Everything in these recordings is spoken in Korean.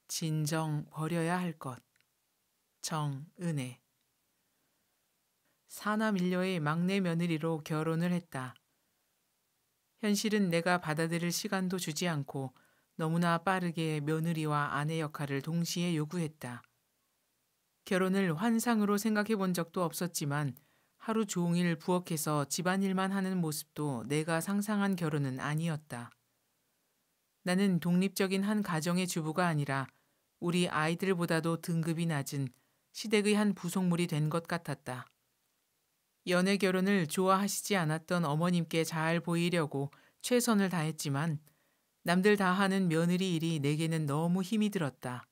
진정 버려야 할 것. 정은혜. 사남 일녀의 막내 며느리로 결혼을 했다. 현실은 내가 받아들일 시간도 주지 않고 너무나 빠르게 며느리와 아내 역할을 동시에 요구했다. 결혼을 환상으로 생각해 본 적도 없었지만 하루 종일 부엌에서 집안일만 하는 모습도 내가 상상한 결혼은 아니었다. 나는 독립적인 한 가정의 주부가 아니라 우리 아이들보다도 등급이 낮은 시댁의 한 부속물이 된 것 같았다. 연애 결혼을 좋아하시지 않았던 어머님께 잘 보이려고 최선을 다했지만 남들 다 하는 며느리 일이 내게는 너무 힘이 들었다.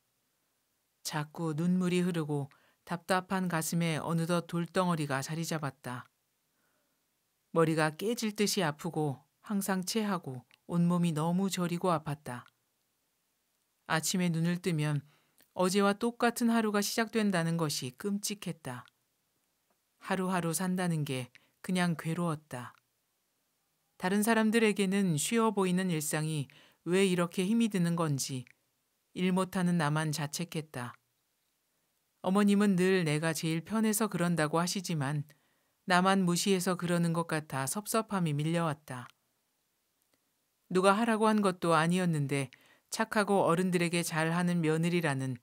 자꾸 눈물이 흐르고 답답한 가슴에 어느덧 돌덩어리가 자리 잡았다. 머리가 깨질 듯이 아프고 항상 체하고 온몸이 너무 저리고 아팠다. 아침에 눈을 뜨면 어제와 똑같은 하루가 시작된다는 것이 끔찍했다. 하루하루 산다는 게 그냥 괴로웠다. 다른 사람들에게는 쉬워 보이는 일상이 왜 이렇게 힘이 드는 건지 일 못하는 나만 자책했다. 어머님은 늘 내가 제일 편해서 그런다고 하시지만 나만 무시해서 그러는 것 같아 섭섭함이 밀려왔다. 누가 하라고 한 것도 아니었는데 착하고 어른들에게 잘하는 며느리라는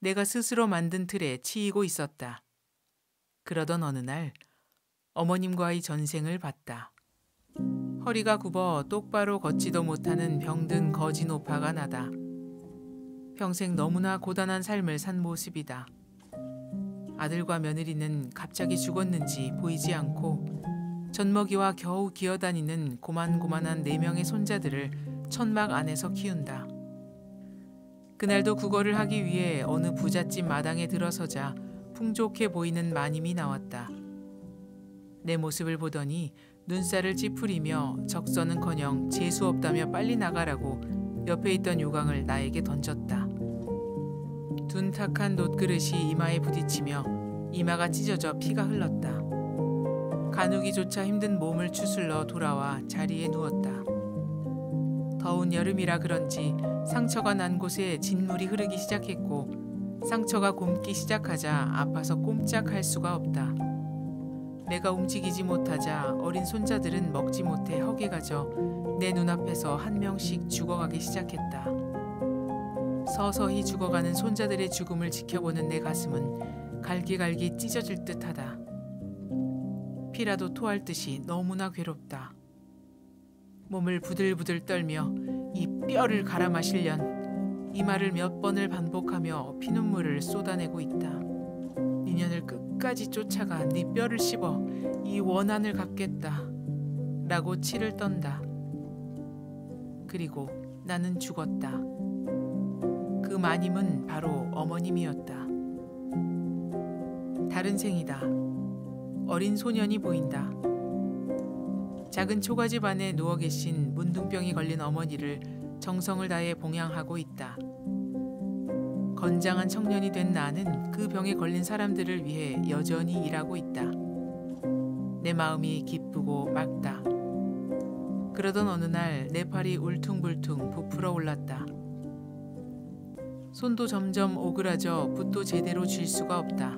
내가 스스로 만든 틀에 치이고 있었다. 그러던 어느 날 어머님과의 전생을 봤다. 허리가 굽어 똑바로 걷지도 못하는 병든 거진 오파가 나다. 평생 너무나 고단한 삶을 산 모습이다. 아들과 며느리는 갑자기 죽었는지 보이지 않고 젖먹이와 겨우 기어다니는 고만고만한 4명의 손자들을 천막 안에서 키운다. 그날도 구걸을 하기 위해 어느 부잣집 마당에 들어서자 풍족해 보이는 마님이 나왔다. 내 모습을 보더니 눈살을 찌푸리며 적서는커녕 재수 없다며 빨리 나가라고 옆에 있던 요강을 나에게 던졌다. 둔탁한 놋그릇이 이마에 부딪히며 이마가 찢어져 피가 흘렀다. 가누기조차 힘든 몸을 추슬러 돌아와 자리에 누웠다. 더운 여름이라 그런지 상처가 난 곳에 진물이 흐르기 시작했고 상처가 곪기 시작하자 아파서 꼼짝할 수가 없다. 내가 움직이지 못하자 어린 손자들은 먹지 못해 헉에 가져 내 눈앞에서 한 명씩 죽어가기 시작했다. 서서히 죽어가는 손자들의 죽음을 지켜보는 내 가슴은 갈기갈기 찢어질 듯하다. 피라도 토할 듯이 너무나 괴롭다. 몸을 부들부들 떨며 이 뼈를 갈아 마시련 이 말을 몇 번을 반복하며 피눈물을 쏟아내고 있다. 니년을 끝까지 쫓아가 네 뼈를 씹어 이 원한을 갚겠다 라고 치를 떤다. 그리고 나는 죽었다. 그 마님은 바로 어머님이었다. 다른 생이다. 어린 소년이 보인다. 작은 초가집 안에 누워 계신 문둥병이 걸린 어머니를 정성을 다해 봉양하고 있다. 건장한 청년이 된 나는 그 병에 걸린 사람들을 위해 여전히 일하고 있다. 내 마음이 기쁘고 맑다. 그러던 어느 날 내 팔이 울퉁불퉁 부풀어 올랐다. 손도 점점 오그라져 붓도 제대로 쥘 수가 없다.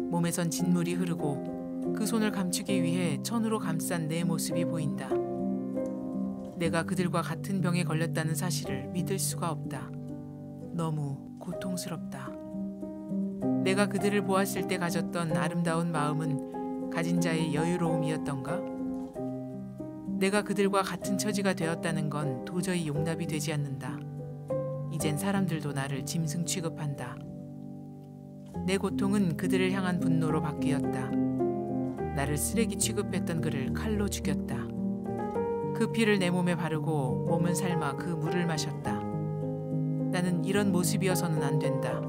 몸에선 진물이 흐르고 그 손을 감추기 위해 천으로 감싼 내 모습이 보인다. 내가 그들과 같은 병에 걸렸다는 사실을 믿을 수가 없다. 너무 고통스럽다. 내가 그들을 보았을 때 가졌던 아름다운 마음은 가진 자의 여유로움이었던가? 내가 그들과 같은 처지가 되었다는 건 도저히 용납이 되지 않는다. 이젠 사람들도 나를 짐승 취급한다. 내 고통은 그들을 향한 분노로 바뀌었다. 나를 쓰레기 취급했던 그를 칼로 죽였다. 그 피를 내 몸에 바르고 몸은 삶아 그 물을 마셨다. 나는 이런 모습이어서는 안 된다.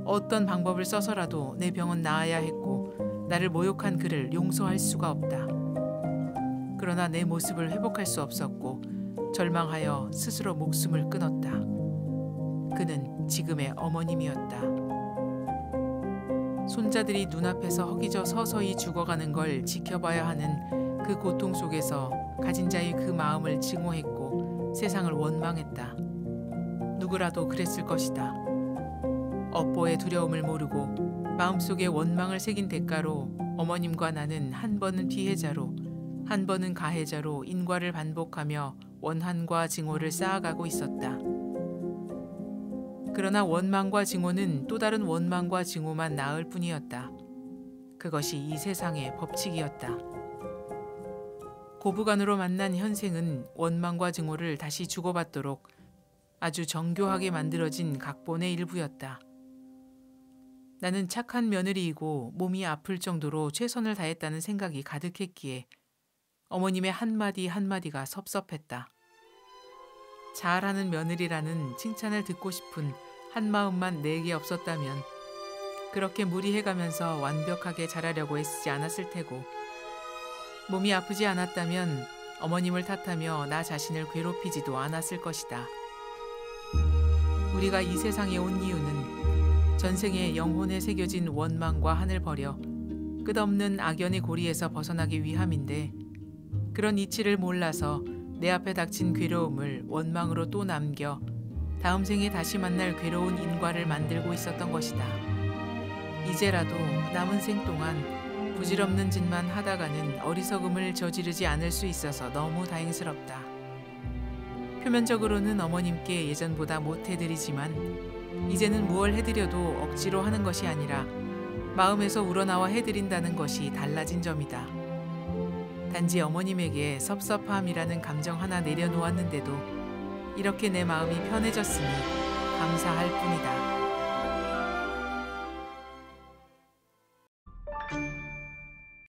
어떤 방법을 써서라도 내 병은 나아야 했고 나를 모욕한 그를 용서할 수가 없다. 그러나 내 모습을 회복할 수 없었고 절망하여 스스로 목숨을 끊었다. 그는 지금의 어머님이었다. 손자들이 눈앞에서 허기져 서서히 죽어가는 걸 지켜봐야 하는 그 고통 속에서 가진 자의 그 마음을 증오했고 세상을 원망했다. 누구라도 그랬을 것이다. 업보의 두려움을 모르고 마음속에 원망을 새긴 대가로 어머님과 나는 한 번은 피해자로 한 번은 가해자로 인과를 반복하며 원한과 증오를 쌓아가고 있었다. 그러나 원망과 증오는 또 다른 원망과 증오만 낳을 뿐이었다. 그것이 이 세상의 법칙이었다. 고부간으로 만난 현생은 원망과 증오를 다시 주고받도록 아주 정교하게 만들어진 각본의 일부였다. 나는 착한 며느리이고 몸이 아플 정도로 최선을 다했다는 생각이 가득했기에 어머님의 한마디 한마디가 섭섭했다. 잘하는 며느리라는 칭찬을 듣고 싶은 한마음만 내게 없었다면 그렇게 무리해가면서 완벽하게 잘하려고 애쓰지 않았을 테고 몸이 아프지 않았다면 어머님을 탓하며 나 자신을 괴롭히지도 않았을 것이다. 우리가 이 세상에 온 이유는 전생에 영혼에 새겨진 원망과 한을 버려 끝없는 악연의 고리에서 벗어나기 위함인데 그런 이치를 몰라서 내 앞에 닥친 괴로움을 원망으로 또 남겨 다음 생에 다시 만날 괴로운 인과를 만들고 있었던 것이다. 이제라도 남은 생 동안 부질없는 짓만 하다가는 어리석음을 저지르지 않을 수 있어서 너무 다행스럽다. 표면적으로는 어머님께 예전보다 못해드리지만 이제는 무얼 해드려도 억지로 하는 것이 아니라 마음에서 우러나와 해드린다는 것이 달라진 점이다. 단지 어머님에게 섭섭함이라는 감정 하나 내려놓았는데도 이렇게 내 마음이 편해졌으니 감사할 뿐이다.